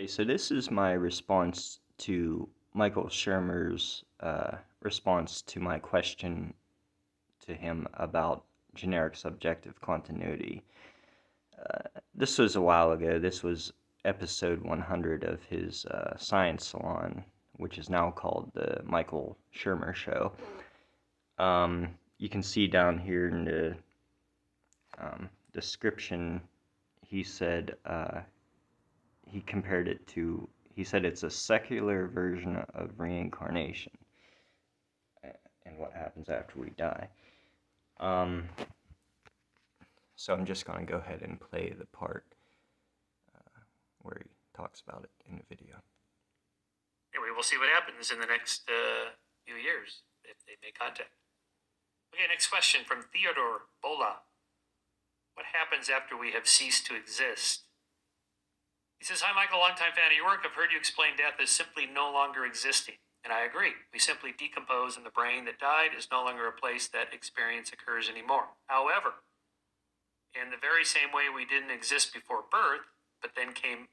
Okay, so this is my response to Michael Shermer's response to my question to him about generic subjective continuity. This was a while ago. This was episode 100 of his Science Salon, which is now called the Michael Shermer Show. You can see down here in the description, he said he compared it to, he said it's a secular version of reincarnation and what happens after we die. So I'm just going to go ahead and play the part where he talks about it in the video. Anyway, we'll see what happens in the next few years if they make contact. Okay, next question from Theodore Bola. What happens after we have ceased to exist? He says, hi, Michael, longtime fan of your work. I've heard you explain death as simply no longer existing. And I agree. We simply decompose, and the brain that died is no longer a place that experience occurs anymore. However, in the very same way we didn't exist before birth, but then came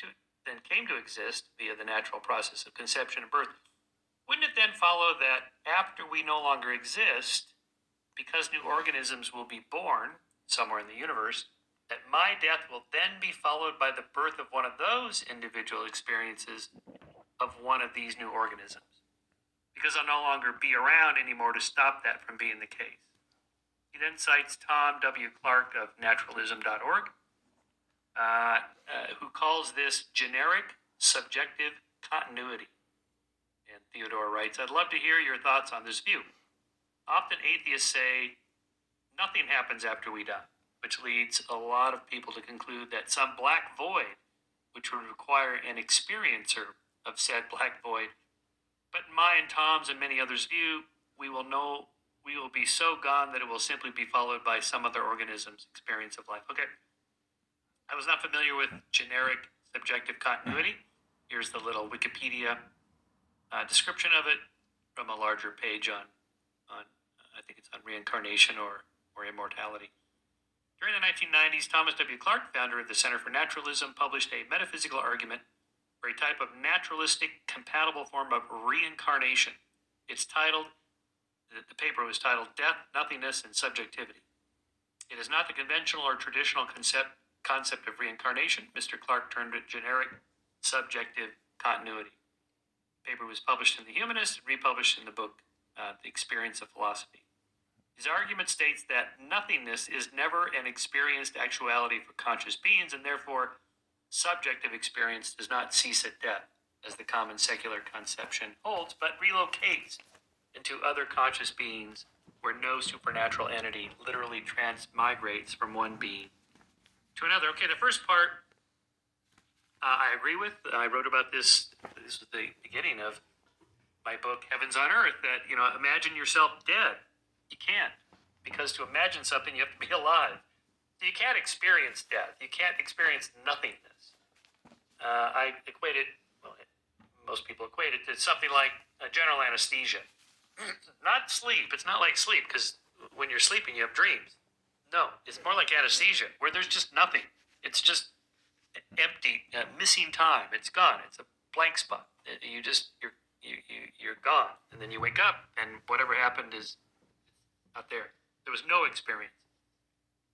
to exist via the natural process of conception and birth, wouldn't it then follow that after we no longer exist, because new organisms will be born somewhere in the universe, that my death will then be followed by the birth of one of those individual experiences of one of these new organisms? Because I'll no longer be around anymore to stop that from being the case. He then cites Tom W. Clark of naturalism.org, who calls this generic subjective continuity. And Theodore writes, I'd love to hear your thoughts on this view. Often atheists say nothing happens after we die, which leads a lot of people to conclude that some black void, which would require an experiencer of said black void. But in my and Tom's and many others' view, we will be so gone that it will simply be followed by some other organism's experience of life. Okay. I was not familiar with generic subjective continuity. Here's the little Wikipedia description of it from a larger page on I think it's on reincarnation or immortality. During the 1990s, Thomas W. Clark, founder of the Center for Naturalism, published a metaphysical argument for a type of naturalistic compatible form of reincarnation. The paper was titled Death, Nothingness, and Subjectivity. It is not the conventional or traditional concept of reincarnation. Mr. Clark termed it generic subjective continuity. The paper was published in The Humanist and republished in the book, The Experience of Philosophy. His argument states that nothingness is never an experienced actuality for conscious beings, and therefore subjective experience does not cease at death, as the common secular conception holds, but relocates into other conscious beings where no supernatural entity literally transmigrates from one being to another. Okay, the first part I agree with. I wrote about this. This was the beginning of my book, Heavens on Earth, that, imagine yourself dead. You can't, because to imagine something, you have to be alive. You can't experience death. You can't experience nothingness. I equate it, most people equate it to something like a general anesthesia. Not sleep. It's not like sleep, because when you're sleeping, you have dreams. No, it's more like anesthesia, where there's just nothing. It's just empty, missing time. It's gone. It's a blank spot. You're gone, and then you wake up, and whatever happened is not there. There was no experience.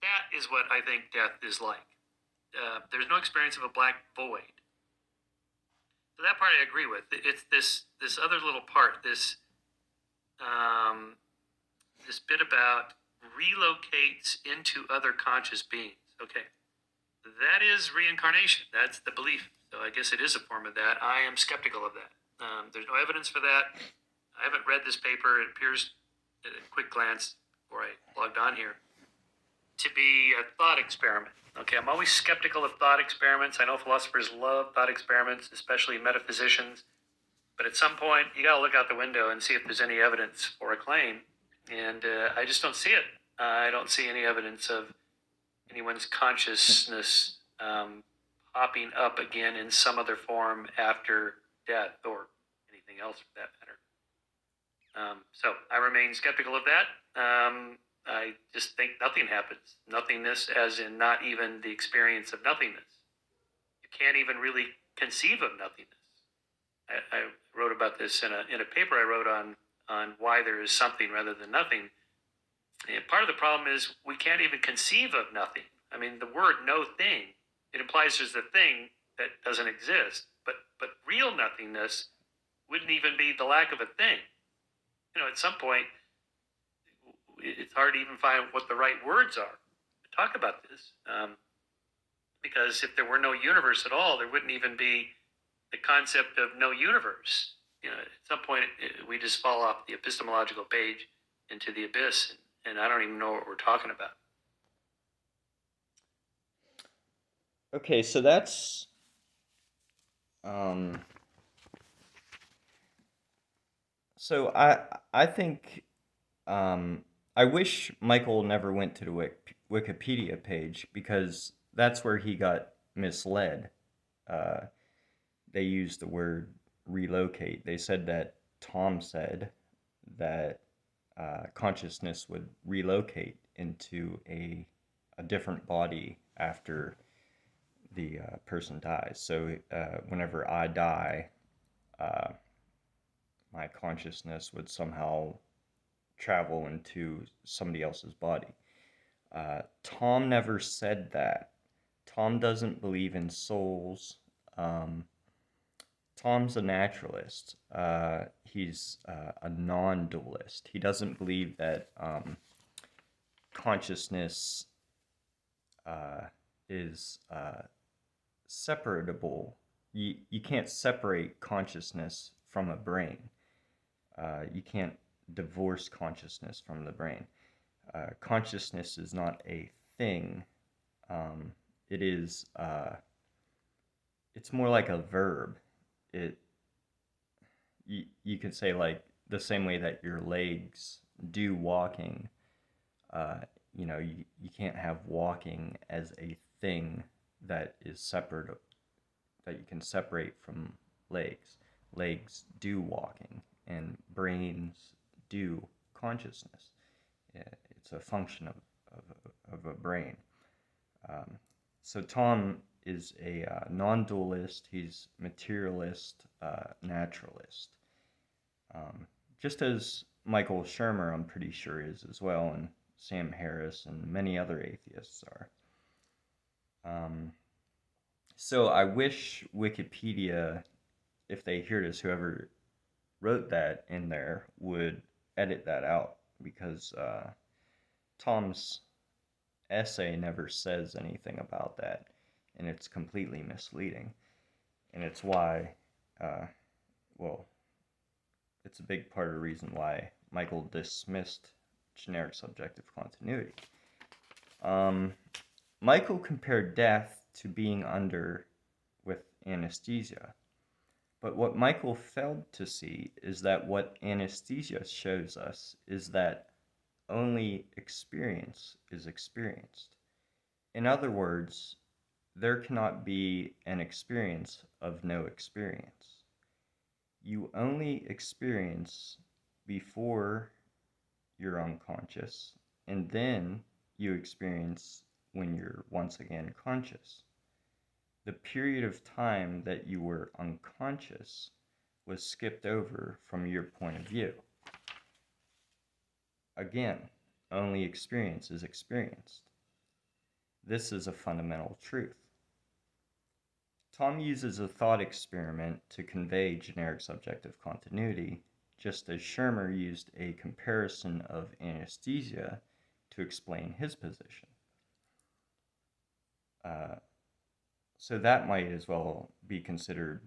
That is what I think death is like. There's no experience of a black void. So that part I agree with. It's this other little part, this bit about relocates into other conscious beings. Okay, that is reincarnation. That's the belief. So I guess it is a form of that. I am skeptical of that. There's no evidence for that. I haven't read this paper. It appears at a quick glance before I logged on here to be a thought experiment. Okay, I'm always skeptical of thought experiments. I know philosophers love thought experiments, especially metaphysicians. But at some point, you got to look out the window and see if there's any evidence for a claim. And I just don't see it. I don't see any evidence of anyone's consciousness popping up again in some other form after death or anything else for that matter. So I remain skeptical of that. I just think nothing happens. Nothingness as in not even the experience of nothingness. You can't even really conceive of nothingness. I wrote about this in a paper I wrote on why there is something rather than nothing. And part of the problem is we can't even conceive of nothing. I mean, the word "no thing" it implies there's a thing that doesn't exist, but real nothingness wouldn't even be the lack of a thing. You know, at some point, it's hard to even find what the right words are to talk about this. Because if there were no universe at all, there wouldn't even be the concept of no universe. You know, at some point, we just fall off the epistemological page into the abyss, and I don't even know what we're talking about. Okay, so that's so I think I wish Michael never went to the Wikipedia page because that's where he got misled. They used the word relocate. They said that Tom said that consciousness would relocate into a different body after the person dies. So whenever I die, my consciousness would somehow travel into somebody else's body. Tom never said that. Tom doesn't believe in souls. Tom's a naturalist. He's a non-dualist. He doesn't believe that consciousness is separable. You can't separate consciousness from a brain. You can't divorce consciousness from the brain. Consciousness is not a thing. It is. It's more like a verb. You could say like the same way that your legs do walking. You know, you can't have walking as a thing that is separate, that you can separate from legs. Legs do walking, and brains do consciousness. It's a function of a brain. So Tom is a non-dualist. He's materialist, naturalist. Just as Michael Shermer, I'm pretty sure, is as well, and Sam Harris and many other atheists are. So I wish Wikipedia, if they hear this, whoever wrote that in there, would edit that out, because Tom's essay never says anything about that, and it's completely misleading. And it's why, well, it's a big part of the reason why Michael dismissed generic subjective continuity. Michael compared death to being under with anesthesia. But what Michael failed to see is that what anesthesia shows us is that only experience is experienced. In other words, there cannot be an experience of no experience. You only experience before you're unconscious, and then you experience when you're once again conscious. The period of time that you were unconscious was skipped over from your point of view. Again, only experience is experienced. This is a fundamental truth. Tom uses a thought experiment to convey generic subjective continuity, just as Shermer used a comparison of anesthesia to explain his position. So that might as well be considered.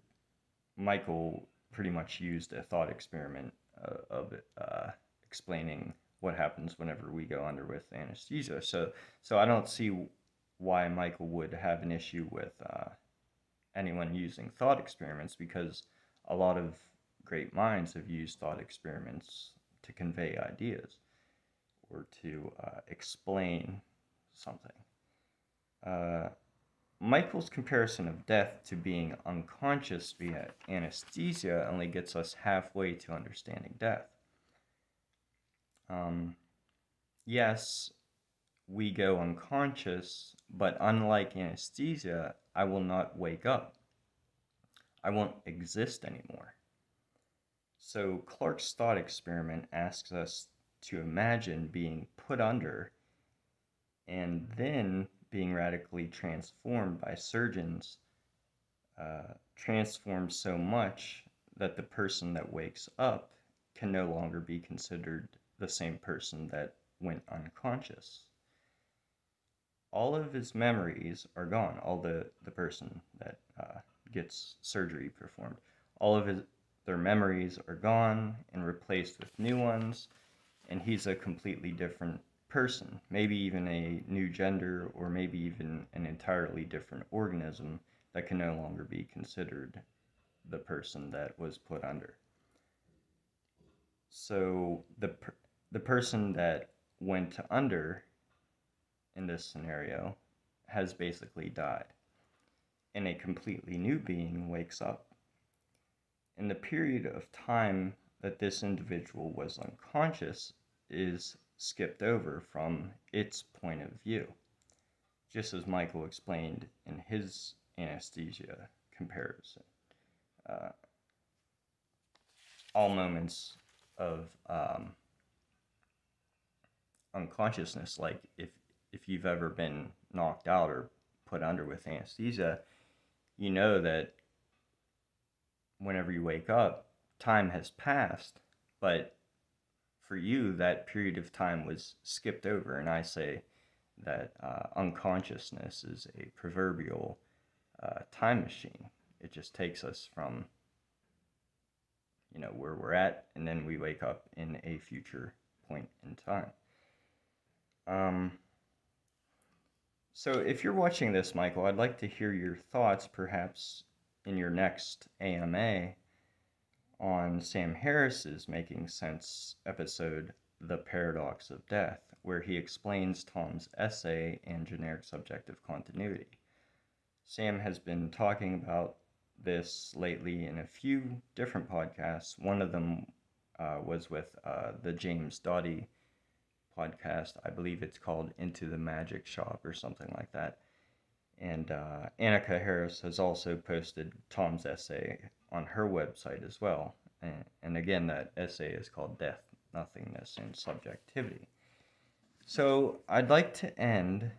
Michael pretty much used a thought experiment of explaining what happens whenever we go under with anesthesia. So I don't see why Michael would have an issue with anyone using thought experiments, because a lot of great minds have used thought experiments to convey ideas or to explain something. Michael's comparison of death to being unconscious via anesthesia only gets us halfway to understanding death. Yes, we go unconscious, but unlike anesthesia, I will not wake up. I won't exist anymore. So Clark's thought experiment asks us to imagine being put under and then being radically transformed by surgeons, transformed so much that the person that wakes up can no longer be considered the same person that went unconscious. All of his memories are gone. All the person that gets surgery performed, all of their memories are gone and replaced with new ones, and he's a completely different person, maybe even a new gender, or maybe even an entirely different organism that can no longer be considered the person that was put under. So the person that went under in this scenario has basically died, and a completely new being wakes up. And the period of time that this individual was unconscious is skipped over from its point of view, just as Michael explained in his anesthesia comparison. All moments of unconsciousness, like if you've ever been knocked out or put under with anesthesia, you know that whenever you wake up, time has passed, but for you, that period of time was skipped over. And I say that unconsciousness is a proverbial time machine. It just takes us from, where we're at, and then we wake up in a future point in time. So if you're watching this, Michael, I'd like to hear your thoughts, perhaps in your next AMA, on Sam Harris's Making Sense episode, The Paradox of Death, where he explains Tom's essay and generic subjective continuity. Sam has been talking about this lately in a few different podcasts. One of them was with the James Doughty podcast. I believe it's called Into the Magic Shop or something like that. And Annika Harris has also posted Tom's essay on her website as well. And again, that essay is called Death, Nothingness, and Subjectivity. So I'd like to end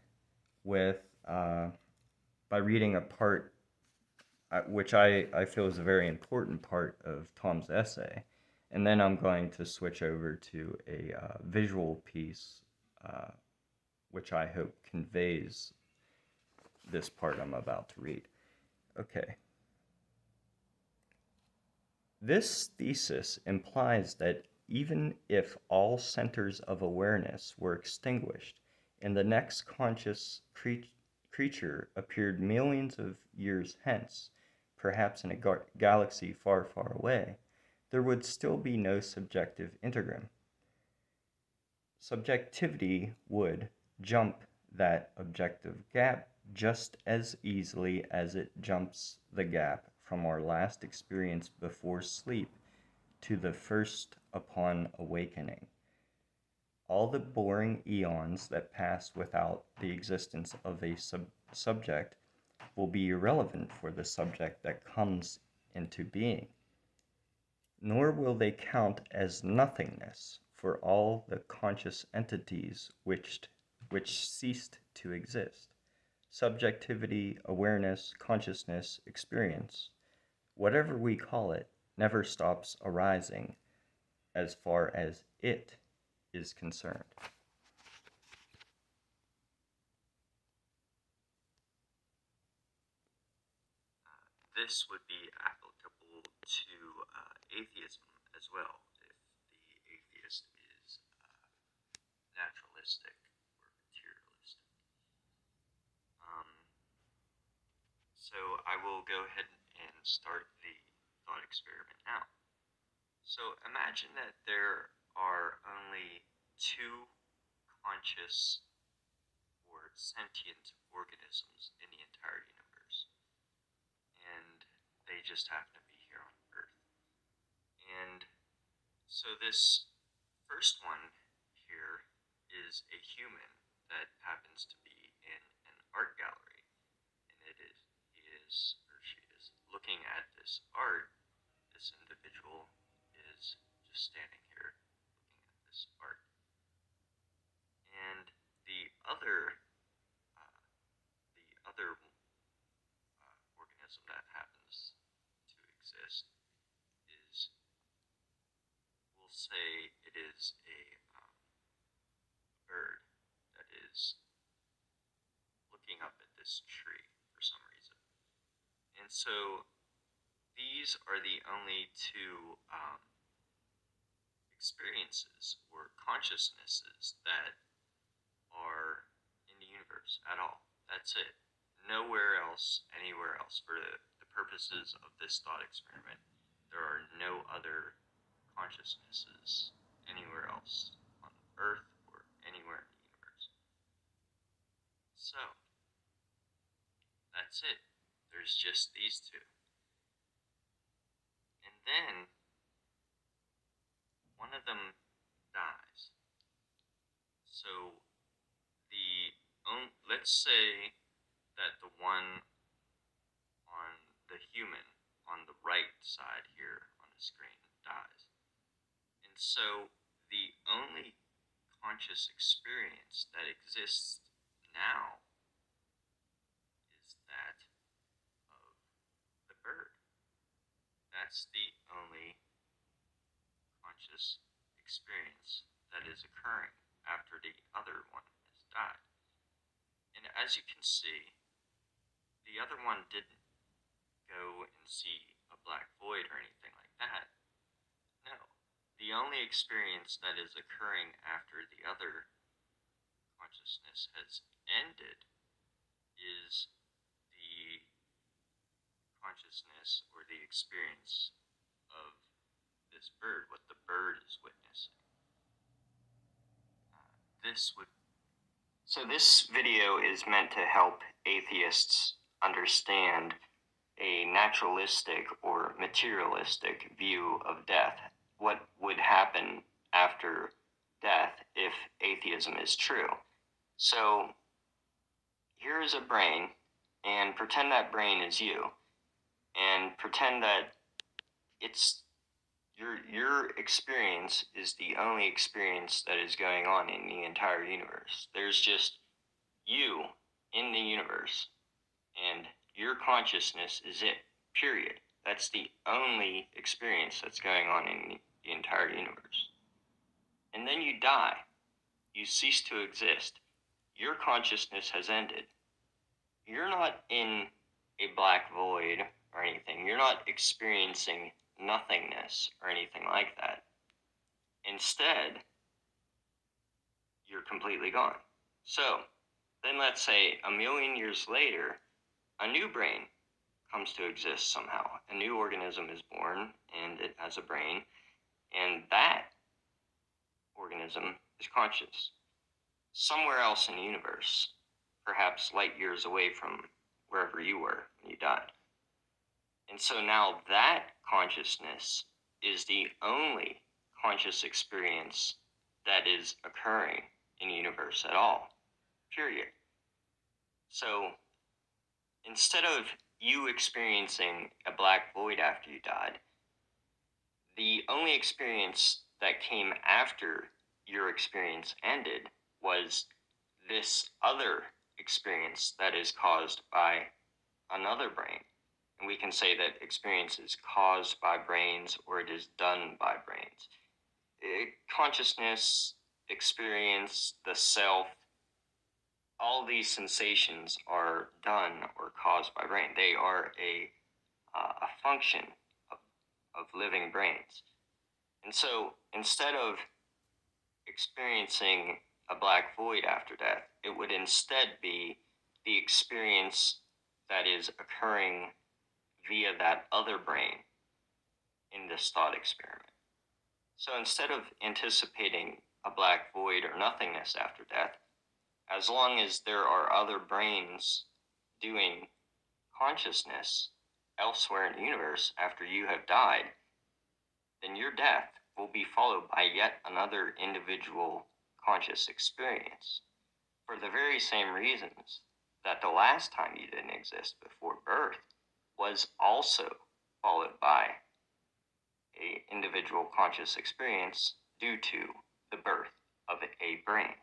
with by reading a part which I feel is a very important part of Tom's essay. And then I'm going to switch over to a visual piece which I hope conveys this part I'm about to read. Okay. This thesis implies that even if all centers of awareness were extinguished and the next conscious creature appeared millions of years hence, perhaps in a galaxy far, far away, there would still be no subjective integram. Subjectivity would jump that objective gap just as easily as it jumps the gap from our last experience before sleep to the first upon awakening. All the boring eons that pass without the existence of a subject will be irrelevant for the subject that comes into being. Nor will they count as nothingness for all the conscious entities which ceased to exist. Subjectivity, awareness, consciousness, experience, whatever we call it, never stops arising as far as it is concerned. This would be applicable to atheism as well, if the atheist is naturalistic or materialistic. So I will go ahead and start the thought experiment now. So imagine that there are only two conscious or sentient organisms in the entire universe, and they just happen to be here on Earth. And so this first one here is a human that happens to be in an art gallery, and he is or she is looking at this art, this individual is just standing here looking at this art. And the other organism that happens to exist is, we'll say it is a bird that is looking up at this tree for some reason. And so these are the only two experiences or consciousnesses that are in the universe at all. That's it. Nowhere else, anywhere else. For the purposes of this thought experiment, there are no other consciousnesses anywhere else on Earth or anywhere in the universe. So, that's it. There's just these two. And then, one of them dies. So, let's say that the one on the human on the right side here on the screen dies. And so the only conscious experience that exists now is that of the bird. That's the only conscious experience that is occurring after the other one has died. And as you can see, the other one didn't go and see a black void or anything like that. No. The only experience that is occurring after the other consciousness has ended is the consciousness or the experience of this bird, what the bird is witnessing. So this video is meant to help atheists understand a naturalistic or materialistic view of death. What would happen after death if atheism is true? So here is a brain, and pretend that brain is you, and pretend that it's your experience is the only experience that is going on in the entire universe. There's just you in the universe, and your consciousness is it, period. That's the only experience that's going on in the entire universe. And then you die. You cease to exist. Your consciousness has ended. You're not in a black void or anything. You're not experiencing nothingness or anything like that. Instead, you're completely gone. So, then let's say 1,000,000 years later, a new brain comes to exist somehow. A new organism is born, and it has a brain, and that organism is conscious. Somewhere else in the universe, perhaps light years away from wherever you were when you died. And so now that consciousness is the only conscious experience that is occurring in the universe at all, period. So instead of you experiencing a black void after you died, the only experience that came after your experience ended was this other experience that is caused by another brain. And we can say that experience is caused by brains or it is done by brains. Consciousness, experience, the self, all these sensations are done or caused by brain. They are a function of living brains. And so instead of experiencing a black void after death, it would instead be the experience that is occurring via that other brain in this thought experiment. So instead of anticipating a black void or nothingness after death, as long as there are other brains doing consciousness elsewhere in the universe after you have died, then your death will be followed by yet another individual conscious experience for the very same reasons that the last time you didn't exist before birth, was also followed by a individual conscious experience due to the birth of a brain.